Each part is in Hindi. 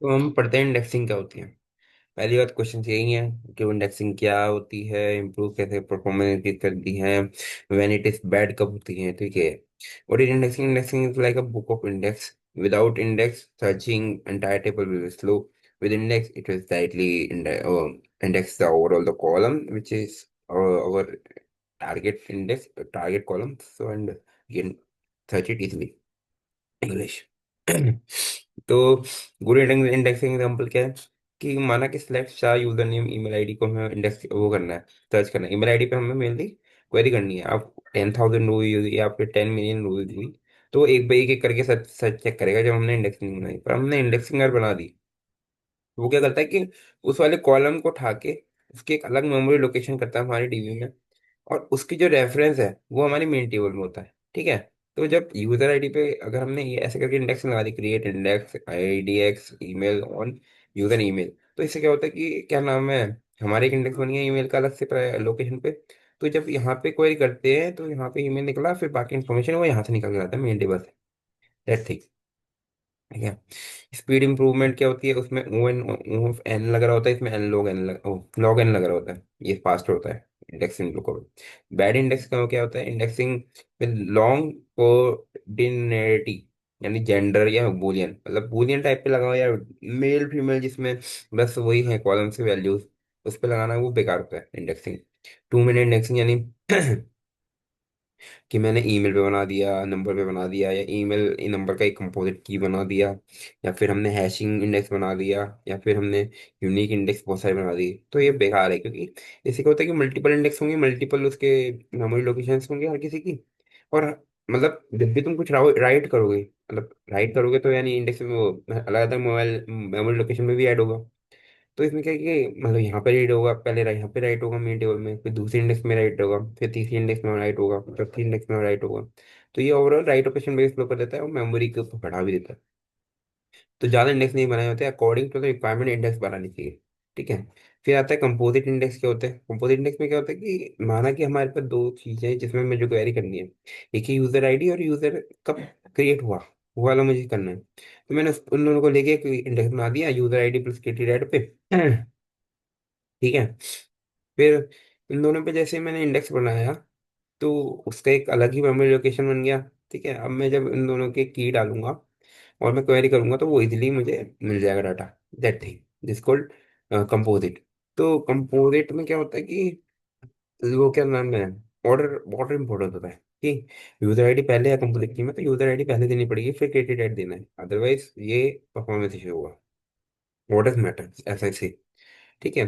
तो हम पढ़ते हैं इंडेक्सिंग क्या होती है। पहली बात क्वेश्चन यही है कि इंडेक्सिंग क्या होती है, इम्प्रूव कैसे परफॉर्मेंस करती है, व्हेन इट इज बैड कब होती है, ठीक है। What is indexing? Indexing is like a book of index. Without index searching entire table will be slow. With index it will directly index the overall the column which is our target index, target column, so and you can search it easily. English. तो गुड इंडेक्सिंग एग्जांपल क्या है कि माना कि select Shah user name email ID को हमें इंडेक्स वो करना है, सर्च करना है। ईमेल आईडी पे हमें मेनली क्वेरी करनी है। आप 10,000 हुई या फिर 10 मिलियन हुई, तो एक बाई एक करके सर्च सर्च चेक करेगा जब हमने इंडेक्सिंग बनाई। पर हमने इंडेक्सिंग अगर बना दी तो वो क्या करता है कि उस वाले कॉलम को उठा के उसकी एक अलग मेमोरी लोकेशन करता है हमारी डीबी में, और उसकी जो रेफरेंस है वो हमारी मेन टेबल में होता है, ठीक है। तो जब यूजर आईडी पे अगर हमने ये ऐसे करके इंडेक्स लगा दी, create index IDX email on user email, तो इससे क्या होता है कि क्या नाम है, हमारे एक इंडेक्स बन गया ईमेल का अलग से लोकेशन पे। तो जब यहाँ पे क्वेरी करते हैं तो यहाँ पे ईमेल निकला, फिर बाकी इन्फॉर्मेशन वो यहाँ से निकल के आता है मेन टेबल से। दैट्स थिंग, ठीक है। स्पीड इंप्रूवमेंट क्या होती है, उसमें ओ एन ओ एन लग रहा होता है, इसमें N log N log N लग रहा होता है, ये फास्ट होता है इंडेक्सिंग को। बैड इंडेक्स का क्या होता है, इंडेक्सिंग विद लॉन्ग कोऑर्डिनेटी, यानी जेंडर या बूलियन, मतलब बूलियन टाइप पे लगाओ या मेल फीमेल जिसमें बस वही है कॉलम से वैल्यूज, उस पर लगाना वो बेकार होता है इंडेक्सिंग। 2 मिनट इंडेक्सिंग यानी कि मैंने ईमेल पे बना दिया, नंबर पे बना दिया, या ईमेल नंबर का एक कंपोजिट की बना दिया, या फिर हमने हैशिंग इंडेक्स बना दिया, या फिर हमने यूनिक इंडेक्स बहुत सारे बना दिए, तो ये बेकार है। क्योंकि इससे क्या होता है कि मल्टीपल इंडेक्स होंगे, मल्टीपल उसके मेमोरी लोकेशंस होंगे हर किसी की। और मतलब जब भी तुम कुछ राइट करोगे, मतलब राइट करोगे तो यानी इंडेक्स में वो अलग अलग मोबाइल मेमोरी लोकेशन में भी ऐड होगा। तो इसमें क्या है कि मतलब यहाँ पे राइट होगा, पहले यहाँ पे राइट होगा मेन टेबल में, फिर दूसरी इंडेक्स में राइट होगा, फिर तीसरी इंडेक्स में राइट होगा, चौथी इंडेक्स में राइट होगा। तो ये overall write operation base flow कर देता है और मेमोरी को बढ़ा भी देता है। तो ज़्यादा इंडेक्स नहीं बनाए होते, according to the requirement index बनानी चाहिए, ठीक है। फिर आता है कंपोजिट इंडेक्स। क्या होते हैं कंपोजिट इंडेक्स में? क्या होता है कि माना कि हमारे पास दो चीज़ें हैं जिसमें मुझे क्वेरी करनी है, एक ही यूज़र आईडी और यूज़र कब क्रिएट हुआ, वो वाला मुझे करना है। तो मैंने उन दोनों को लेके एक इंडेक्स बना दिया, यूज़र आईडी प्लस केटी पे, ठीक है। फिर इन दोनों पे जैसे मैंने इंडेक्स बनाया तो उसका एक अलग ही मेमोरी लोकेशन बन गया, ठीक है। अब मैं जब इन दोनों के की डालूंगा और मैं क्वेरी करूंगा तो वो इजीली मुझे मिल जाएगा data. That thing this called composite. तो कंपोजिट में क्या होता है कि वो क्या नाम है, ऑर्डर ऑर्डर इम्पोर्टेंट होता है कि यूजर आईडी पहले है कंपोजिट की में, तो यूजर आईडी पहले देनी पड़ेगी फिर क्रेडिट आईडी देना है, अदरवाइज ये परफॉर्मेंस इशू होगा। ऑर्डर मैटर ऐसा ही, ठीक है।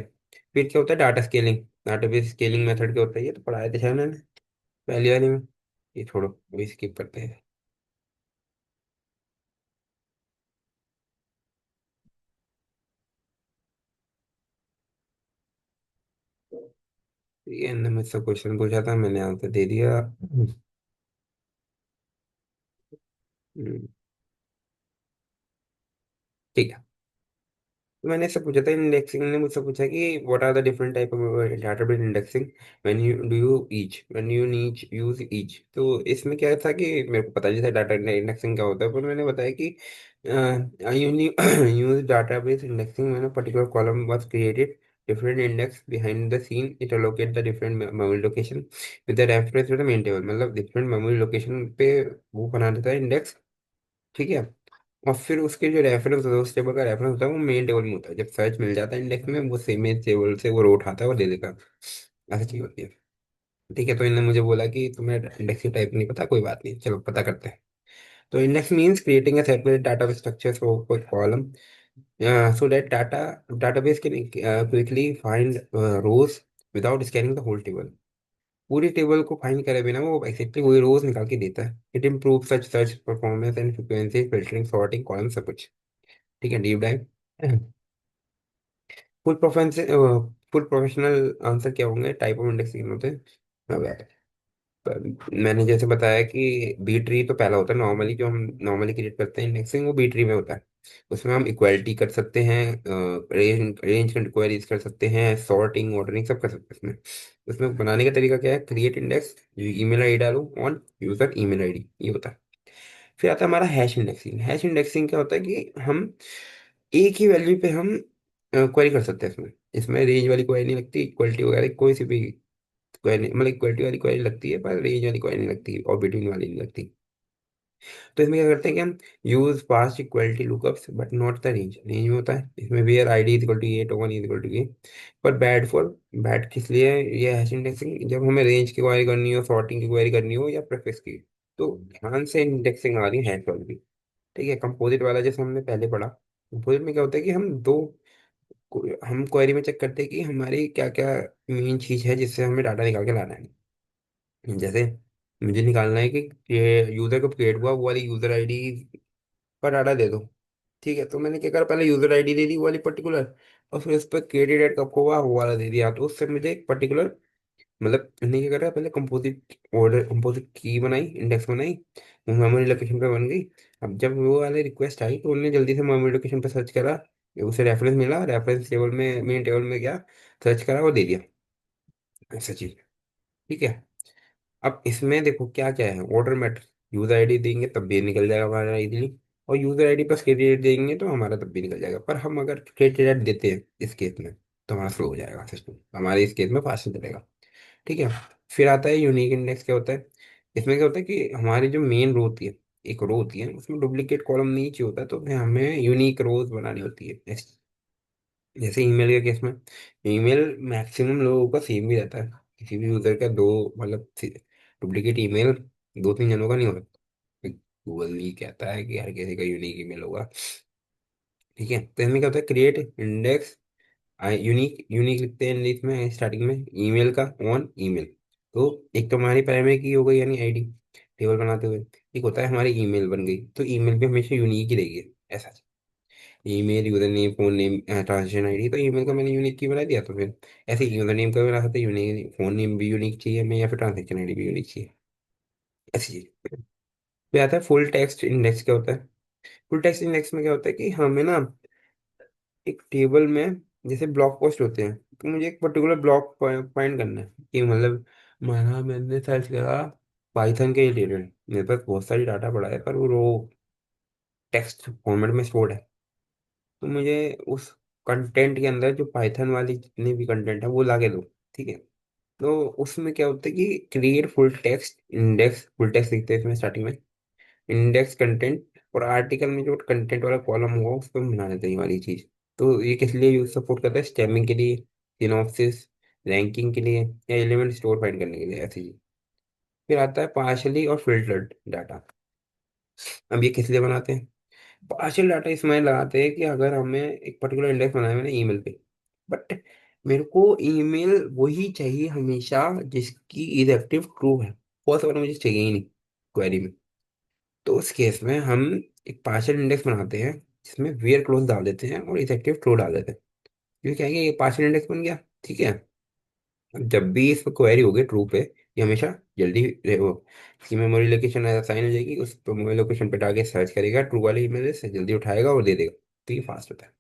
फिर क्या होता है data scaling. Database scaling method क्या होता है, ये तो पढ़ाया था शायद मैंने पहले वाले में, ये छोड़ो अभी स्किप करते हैं। ये इनने मुझसे क्वेश्चन पूछा था, मैंने आंसर दे दिया। ठीक है। तो मैंने इससे पूछा था, इंडेक्सिंग ने मुझसे पूछा कि what are the different type of database indexing when you do you each when you need use each. तो इसमें क्या था कि मेरे को पता नहीं था डाटा इंडेक्सिंग क्या होता है, पर मैंने बताया कि I use database indexing when a particular column was created different index behind the scene it allocate the different memory location with the reference to the main table. मतलब डिफरेंट मेमोरी लोकेशन पे वो बना देता है इंडेक्स, ठीक है। और फिर उसके जो रेफरेंस होता है, उस टेबल का रेफरेंस होता है वो मेन टेबल में होता है। जब सर्च मिल जाता है इंडेक्स में, वो सेम टेबल से वो रो उठाता है और दे देता है। ऐसी चीज होती है, ठीक है। तो इन्होंने मुझे बोला कि तुम्हें इंडेक्स की टाइप नहीं पता, कोई बात नहीं, चलो पता करते हैं। तो index means creating a separate database structure for column, so that database can quickly find rows without scanning the whole table। पूरी टेबल को फाइंड करे बिना वो एक्जेक्टली वही रोज निकाल के देता है। It improve such search performance and frequency, filtering, sorting, column, सब कुछ, ठीक है। Deep dive. Full professional full professional answer क्या होंगे, टाइप ऑफ इंडेक्सिंग होते हैं। अब मैंने जैसे बताया कि बी ट्री तो पहला होता है, नॉर्मली जो हम नॉर्मली क्रिएट करते हैं इंडेक्सिंग वो बी ट्री में होता है। उसमें हम इक्वालिटी कर सकते हैं, रेंज रेंज क्वेरीज कर सकते हैं, सॉर्टिंग ऑर्डरिंग सब कर सकते हैं। उसमें उसमें बनाने का तरीका क्या है, क्रिएट इंडेक्स, ईमेल आई डालो ऑन यूजर ईमेल आईडी, ये होता है। फिर आता है हमारा हैश इंडेक्सिंग। हैश इंडेक्सिंग क्या होता है कि हम एक ही वैल्यू पे हम क्वेरी कर सकते हैं। इसमें इसमें रेंज वाली क्वेरी नहीं लगती, इक्वलिटी वगैरह कोई सी भी क्वेरी, मतलब इक्वलिटी वाली क्वेरी लगती है पर रेंज वाली क्वेरी नहीं लगती और बिटवीन वाली नहीं लगती। तो इसमें क्या करते हैं कि हम use past equality lookups but not the range. Range में होता है इसमें where I D is equal to A, token is equal to A. पर बैड फॉर, बैड किस लिए है ये हैश इंडेक्सिंग? जब हमें रेंज की क्वेरी करनी हो, सॉर्टिंग की क्वेरी करनी हो या प्रेफिक्स की, तो ध्यान से इंडेक्सिंग आ रही है हैश वाली। ठीक है, कंपोजिट वाला जैसे हमने पहले पढ़ा, कंपोजिट में क्या होता है कि हम क्वेरी में चेक करते हैं कि हमारी क्या क्या मेन चीज है जिससे हमें डाटा निकाल के लाना है। जैसे मुझे निकालना है कि ये यूजर कब क्रिएट हुआ, वो वाली यूजर आईडी का डाटा दे दो। ठीक है, तो मैंने क्या करा, पहले यूजर आईडी दे दी वो वाली पर्टिकुलर, और फिर उस पर क्रिएटेड एट कब हुआ वो वाला दे दिया। तो उससे मुझे एक पर्टिकुलर, मतलब मैंने क्या करा, पहले कंपोजिट ऑर्डर, कंपोजिट की बनाई, इंडेक्स बनाई, वो मेमोरी लोकेशन पे बन गई। अब जब वो वाले रिक्वेस्ट आई तो उन्होंने जल्दी से मेमोरी लोकेशन पे सर्च करा, उसे रेफरेंस मिला, रेफरेंस टेबल में, मेन टेबल में गया, सर्च करा, वो दे दिया, ऐसा चीज। ठीक है, अब इसमें देखो क्या क्या है, ऑर्डर मैटर, यूजर आईडी देंगे तब भी निकल जाएगा हमारा इजीली, और यूजर आईडी पर क्रेडिट देंगे तो हमारा तब भी निकल जाएगा। पर हम अगर क्रेडिट देते हैं इस केस में तो हमारा स्लो हो जाएगा सिस्टम, हमारे इस केस में फास्ट चलेगा। ठीक है, फिर आता है यूनिक इंडेक्स। क्या होता है इसमें? क्या होता है कि हमारी जो मेन रो होती है, एक रो होती है, उसमें डुप्लीकेट कॉलम नहीं चाहिए होता, तो फिर हमें यूनिक रोज बनानी होती है। जैसे ईमेल के केस में, ईमेल मैक्सिमम लोगों का सेम ही रहता है, किसी भी यूजर का दो, मतलब डुप्लीकेट ईमेल दो तीन जनों का नहीं होता। गूगल ही कहता है कि हर किसी का यूनिक ईमेल होगा। ठीक है, तो इसमें क्या होता है, क्रिएट इंडेक्स यूनिक, यूनिक लिखते हैं इसमें स्टार्टिंग में ईमेल का, ऑन ईमेल। तो एक तो हमारी प्राइमरी की हो गई यानी आईडी, टेबल बनाते हुए। एक होता है हमारी ईमेल बन गई, तो ईमेल भी हमेशा यूनिक ही रहेगी ऐसा। Email, user name, phone name, transaction ID, तो ईमेल का मैंने यूनिक की बना दिया। तो फिर ऐसे यूजर नेम का भी बना सकते हैं यूनिक, फोन नेम भी यूनिक चाहिए हमें, या फिर ट्रांजेक्शन आईडी भी यूनिक चाहिए, ऐसी चीज। फिर आता है फुल टेक्स्ट इंडेक्स। क्या होता है फुल टेक्स्ट इंडेक्स में? क्या होता है कि हमें ना एक टेबल में, जैसे ब्लॉग पोस्ट होते हैं, तो मुझे एक पर्टिकुलर ब्लॉग फाइंड करना है कि मतलब, माना मैंने सर्च करा पाइथन के रिलेटेड, मेरे पास बहुत सारी डाटा पड़ा है पर वो टेक्स्ट फॉर्मेट में स्टोर्ड है, तो मुझे उस कंटेंट के अंदर जो पाइथन वाली जितनी भी कंटेंट है वो ला के दो। ठीक है, तो उसमें क्या होता है कि create full text index, full text लिखते हैं इसमें स्टार्टिंग में, इंडेक्स कंटेंट, और आर्टिकल में जो कंटेंट वाला कॉलम होगा उस पर बना देते हैं ये वाली चीज। तो ये किस लिए यूज सपोर्ट करता है? स्टेमिंग के लिए, सिनॉप्सिस, रैंकिंग के लिए, या एलिमेंट स्टोर फाइंड करने के लिए, ऐसी चीज। फिर आता है पार्शली और फिल्टर्ड डाटा। अब ये किस लिए बनाते हैं? पार्शियल डाटा इसमें लगाते हैं कि अगर हमें एक पर्टिकुलर इंडेक्स बनाया मैंने ईमेल पे, बट मेरे को ईमेल वही चाहिए हमेशा जिसकी इजेक्टिव ट्रू है, फॉल्स वाला मुझे चाहिए ही नहीं क्वेरी में। तो उस केस में हम एक पार्शियल इंडेक्स बनाते हैं जिसमें वेयर क्लोज डाल देते हैं और इफेक्टिव ट्रू डाल देते हैं। ये क्या है कि ये पार्शियल इंडेक्स बन गया। ठीक है, अब जब भी इस पर क्वेरी होगी ट्रू पे, ये हमेशा जल्दी वो इसकी मेमोरी लोकेशन असाइन हो जाएगी, उस मेमोरी लोकेशन पे जाके सर्च करेगा ट्रू वाले ईमेल से, जल्दी उठाएगा और दे देगा। तो ये फास्ट होता है।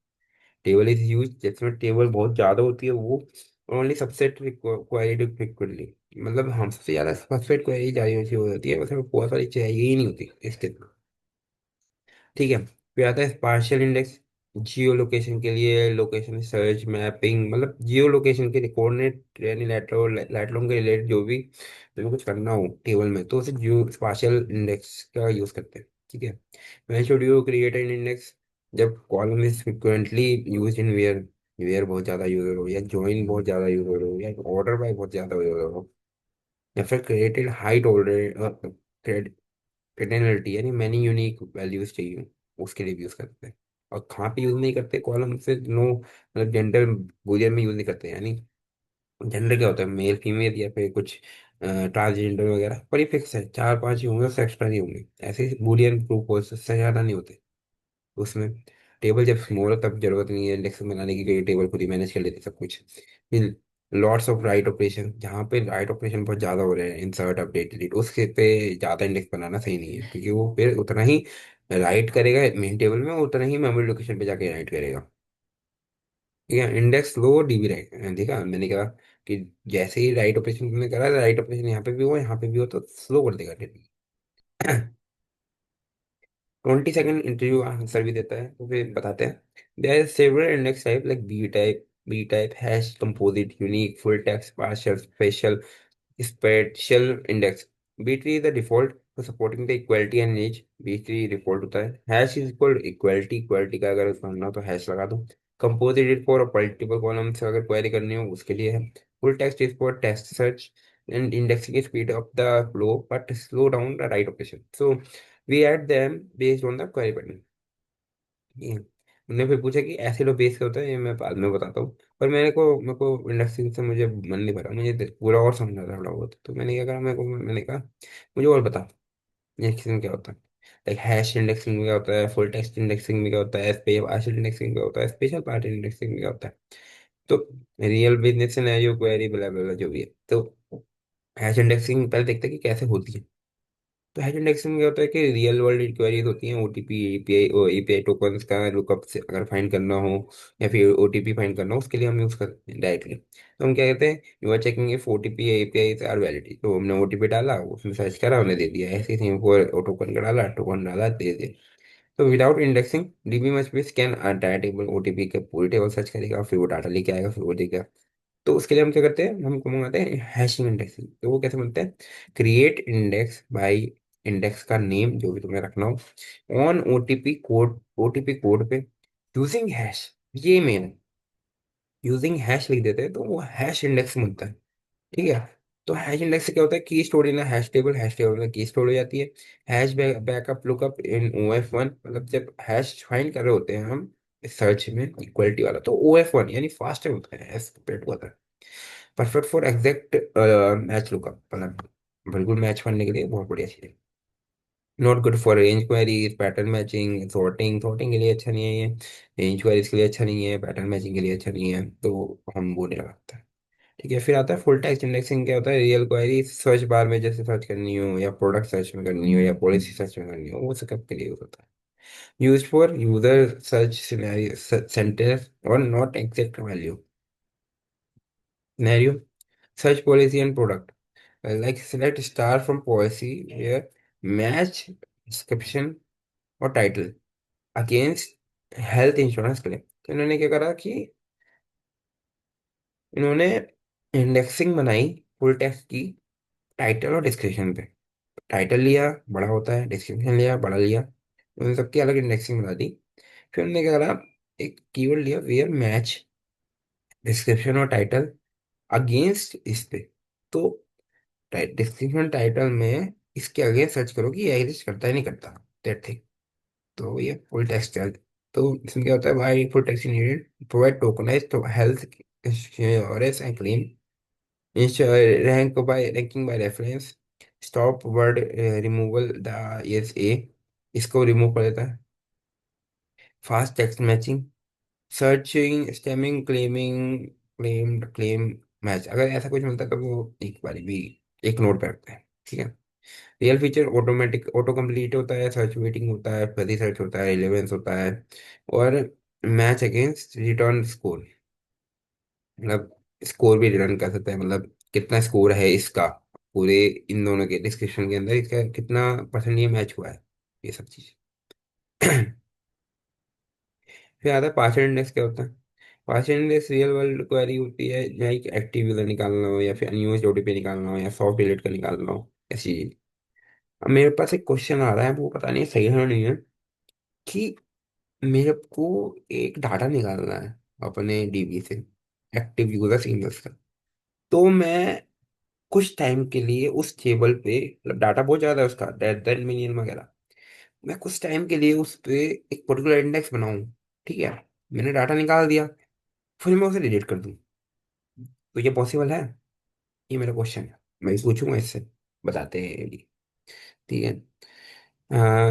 टेबल इज यूज, जिसमें टेबल बहुत ज्यादा होती है वो ओनली सबसेट क्वेरी फ्रिक्वेंटली, मतलब हम सबसे ज्यादा सबसेट क्वेरी जारी हो जाती है, उसमें बहुत सारी चाहिए ही नहीं होती इसके। ठीक है, फिर आता है पार्शियल इंडेक्स, जियो लोकेशन के लिए, लोकेशन सर्च, मैपिंग, मतलब जियो लोकेशन के लिए, कोऑर्डिनेट यानी लैटरोम के रिलेटेड जो भी तुम्हें कुछ करना हो टेबल में, तो उसे जियो पार्शियल इंडेक्स का यूज करते हैं। ठीक है, when should you create an index? जब column is frequently use in where, where बहुत ज्यादा यूज हो, या जॉइन बहुत ज्यादा यूज हो, या ऑर्डर बाय बहुत ज्यादा यूज हो, या फिर क्रिएटेड हाइट ऑर्डर, क्रिटेनलिटी यानी मैनी यूनिक वैल्यूज चाहिए, उसके लिए भी यूज करते हैं। और कहाँ पे यूज नहीं करते कॉलम से? नो, मतलब जेंडर बूलियन में यूज नहीं करते, यानी जेंडर क्या होता है, मेल फीमेल या फिर कुछ ट्रांसजेंडर वगैरह, पर ये फिक्स है, चार पांच ही होंगे, उससे एक्स्ट्रा नहीं होंगे। ऐसे बूलियन प्रूफ हो, उससे ज्यादा नहीं होते उसमें। टेबल जब स्मॉल हो तब जरूरत नहीं है इंडेक्स बनाने की, टेबल खुद ही मैनेज कर लेते सब कुछ। फिर लॉट्स ऑफ राइट ऑपरेशन, जहाँ पे राइट ऑपरेशन बहुत ज्यादा हो रहे हैं, इंसर्ट, अपडेट, डिलीट, उसके पे ज्यादा इंडेक्स बनाना सही नहीं है, क्योंकि वो फिर उतना ही राइट करेगा मेन टेबल में, उतना ही मेमोरी लोकेशन पे जाके राइट करेगा। ठीक है, इंडेक्स लो डीबी राइट, देखा मैंने कहा कि जैसे ही राइट ऑपरेशन तुमने करा, राइट ऑपरेशन यहाँ पे भी हो यहाँ पे भी हो, तो स्लो कर देगा डेटा। 20 सेकंड इंटरव्यू आंसर भी देता है, तो फिर बताते हैं। There is several index type like B type, hash, composite, unique, full text, partial, spatial, spatial index. B3 is the default for supporting the equality and age। B3 default होता है। Hash is equal equality, equality का अगर करना हो तो हैश लगा दो। कंपोजिट फॉर मल्टीपल कॉलम से अगर क्वेरी करनी हो उसके लिए है। Full text is for text search and indexing speed of the flow but slow down the write operation. So we add them based on the query pattern. ये उन्होंने फिर पूछा कि ऐसे लो बेस क्या होता है, ये मैं बाद में बताता हूँ। पर मेरे को इंडस्ट्री से मुझे मन नहीं भरा, मुझे पूरा और समझना था थोड़ा बहुत, तो मैंने क्या करा, मैंने कहा मुझे और बता इंडेक्सिंग क्या होता है। लाइक हैश इंडेक्सिंग में क्या होता है, फुल टेक्स्ट इंडेक्सिंग में क्या होता है, पार्शियल इंडेक्सिंग में क्या होता है, स्पेशल पार्ट इंडेक्सिंग में क्या होता है। तो रियल बिजनेस सिनेरियो क्वेरी बला बला जो भी है, तो हैश इंडेक्सिंग पहले देखते हैं कि कैसे होती है। तो हैश इंडेक्सिंग में क्या होता है कि रियल वर्ल्ड क्वेरीज होती हैं, ओटीपी एपीआई एपीआई टोकन्स का लुकअप से अगर फाइंड करना हो या फिर ओटीपी फाइंड करना हो, उसके लिए हम यूज करते हैं डायरेक्टली। तो हम क्या कहते हैं, you are checking if OTP API are valid. तो हमने ओटीपी डाला, उसमें सर्च करा, उन्हें दे दिया, ऐसे ही टोकन का डाला, टोकन डाला, दे दिया। तो विदाउट इंडेक्सिंग डीबी मस्ट भी स्कैन डाटा टेबल, ओटीपी के पूरी टेबल सर्च करेगा, फिर वो डाटा लेके आएगा, फिर वो देगा। तो उसके लिए हम क्या करते हैं, हम मंगाते हैं हैशिंग इंडेक्सिंग। तो वो कैसे बनते हैं, क्रिएट इंडेक्स बाय इंडेक्स का नेम जो भी तुम्हें रखना हो ऑन ओटीपी कोड पे यूजिंग हैश। ये मेन यूजिंग हैश लिख देते हैं, तो वो हैश इंडेक्स बनता है। ठीक है। तो हैश इंडेक्स से क्या होता है, की स्टोर इन हैश टेबल में की स्टोर हो जाती है। हैश बैकअप लुकअप इन OF1, मतलब जब हैश फाइंड कर रहे होते हैं हम सर्च में इक्वलिटी वाला, तो OF1 यानी फास्टर होता है as compare to. Perfect for exact match lookup, मतलब बिल्कुल मैच करने के लिए बहुत बढ़िया चीज़ है। Not good for range queries, pattern matching, sorting, sorting के लिए अच्छा नहीं है ये। रेंज क्वेरीज के लिए अच्छा नहीं है, पैटर्न मैचिंग के लिए अच्छा नहीं है, तो हम वो नहीं लगाते। ठीक है। फिर आता है फुल टेक्स्ट इंडेक्सिंग। क्या होता है, रियल क्वेरी सर्च बार में जैसे सर्च करनी हो, या प्रोडक्ट सर्च में करनी हो, या पॉलिसी सर्च में करनी हो, वो सब के लिए यूज होता है। Use for user search center और not exact value scenario. Search policy and product. Like select star from policy where match description और title against health insurance claim. तो इन्होंने क्या करा कि इन्होंने इंडेक्सिंग बनाई फुल टेक्स्ट की, टाइटल और डिस्क्रिप्शन पे। टाइटल लिया, बड़ा होता है, डिस्क्रिप्शन लिया, बड़ा लिया, उन सबकी अलग इंडेक्सिंग बना दी। फिर उन्होंने क्या करा, एक कीवर्ड लिया वेयर मैच डिस्क्रिप्शन और टाइटल अगेंस्ट इस पे। तो डिस्क्रिप्शन टाइटल में इसके आगे सर्च करो कि ये एग्जिस्ट करता है नहीं करता, दैट थिंग। तो ये फुल टेक्स्ट है। तो इसमें क्या होता है, why full text needed, provide tokenize तो health insurance and claim, ranking by reference, stop word removal the S A, इसको रिमूव कर देता है। Fast text matching, searching stemming claiming claim match, अगर ऐसा कुछ मिलता है तो वो एक बारी भी एक नोट पे रखते हैं। ठीक है। Real feature automatic auto complete होता है, सर्च वेटिंग होता है, फजी सर्च होता है, रिलेवेंस होता है, और मैच अगेंस्ट रिटर्न स्कोर, मतलब स्कोर भी रिटर्न कर सकते हैं, मतलब कितना स्कोर है इसका पूरे इन दोनों के डिस्क्रिप्शन के अंदर, इसका कितना परसेंट ये मैच हुआ है, ये सब चीज। फिर आता है पार्शियल इंडेक्स। क्या होता है, partial index real world query होती है, जहाँ एक एक्टिव यूजर निकालना हो, या फिर अनयूज्ड ओटीपी निकालना हो, या सॉफ्ट डिलीट का निकालना हो, ऐसी चीज। अब मेरे पास एक क्वेश्चन आ रहा है, वो पता नहीं सही है नहीं है, कि मेरे को एक डाटा निकालना है अपने डीबी से, एक्टिव यूजर ईमेल्स का। तो मैं कुछ टाइम के लिए उस टेबल पे, मतलब डाटा बहुत ज्यादा है उसका, 10 मिलियन वगैरह, मैं कुछ टाइम के लिए उस पे एक पर्टिकुलर इंडेक्स बनाऊं। ठीक है। मैंने डाटा निकाल दिया, फिर मैं उसे डिलीट कर दूं, तो ये पॉसिबल है? ये मेरा क्वेश्चन है, मैं पूछूंगा इससे, बताते हैं ये भी। ठीक है।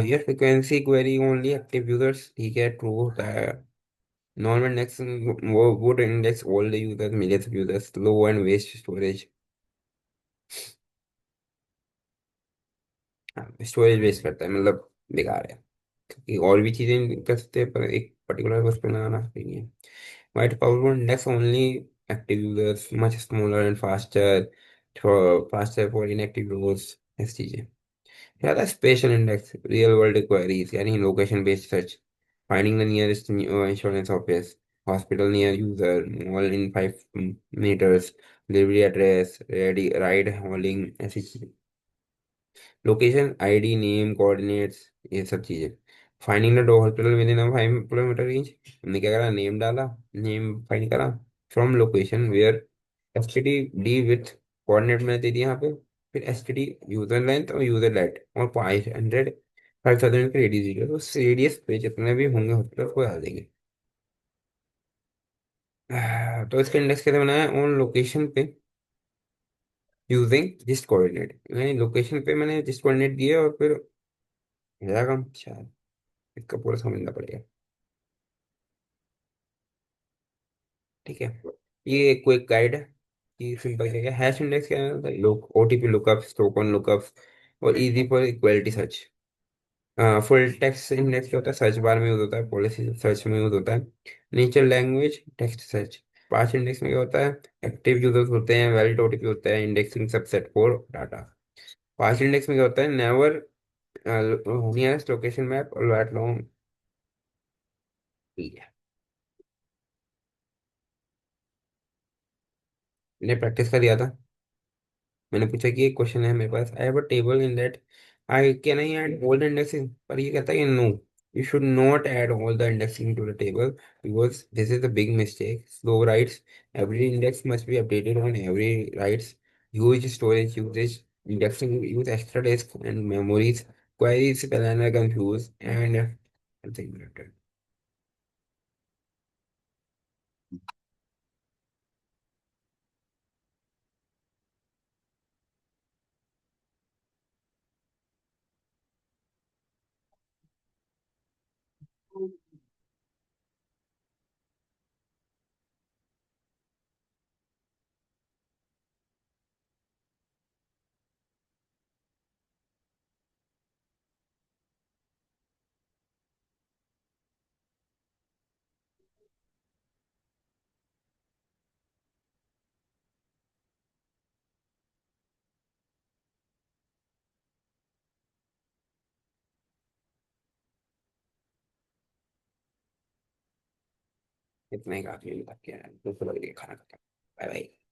ये frequency query only active users, ठीक है, ट्रू होता है। नॉर्मल इंडेक्स वो would index all the users, millions of users, low and waste storage। Storage waste करता है, मतलब बेकार है, क्योंकि और भी चीजें कर सकते हैं, पर एक पर्टिकुलर बस पे लगाना नहीं है। White powerful index only active users, much smaller and faster, faster for inactive users, ऐसी चीजें। ज़्यादा special index, real world queries यानी location based search, finding the nearest insurance office, hospital near user, mall in 5 meters, delivery address, ready ride hauling, ऐसी चीजें। लोकेशन, आईडी, नेम, कोऑर्डिनेट्स, ये सब चीजें। Finding the hospital within 5 kilometre range, हमने क्या करा, नेम डाला, नेम फाइंड करा from location where, S T D with coordinate मैंने दे दिया यहाँ पे, फिर S T D user length और यूजर लेट और 500 का रेडियस दिया, तो उस रेडियस पे जितने भी होंगे हॉस्पिटल को डाल देंगे। तो इसका इंडेक्स कैसे बनाया, ऑन लोकेशन पे यूजिंग जिस्ट कोऑर्डिनेट, यानी लोकेशन पे मैंने जिस्ट कोऑर्डिनेट दिए और फिर मेरा काम शायद इसका पूरा समझना पड़ेगा। ठीक है, ये एक क्विक गाइड है कि सिंपल क्या है, हैश इंडेक्स क्या है, लोग ओटीपी लुकअप्स, टोकन लुकअप्स और easy for equality search. Full text index क्या होता है, सर्च बार में यूज होता है, पॉलिसी सर्च में यूज होता है, नेचर लैंग्वेज टेक्स्ट सर्च। पांच इंडेक्स में क्या होता है, एक्टिव यूजर्स होते हैं, वैलिड ओटीपी होता है, इंडेक्सिंग सबसेट फॉर डाटा। पांच इंडेक्स में क्या होता है, नेवर, नियरेस्ट लोकेशन मैप और लैट लॉन्ग। ठीक है, मैंने प्रैक्टिस कर दिया था। मैंने पूछा कि एक क्वेश्चन है मेरे पास, I have a table in that I can I add all the indexing, पर ये कहता है कि no, you should not add all the indexing to the table because this is the big mistake, slow writes, every index must be updated on every writes, huge storage usage, indexing use extra disk and memories, queries planner confuse and something like that. इतना ही काफी है, तो फिर खाना खत्म। Bye bye.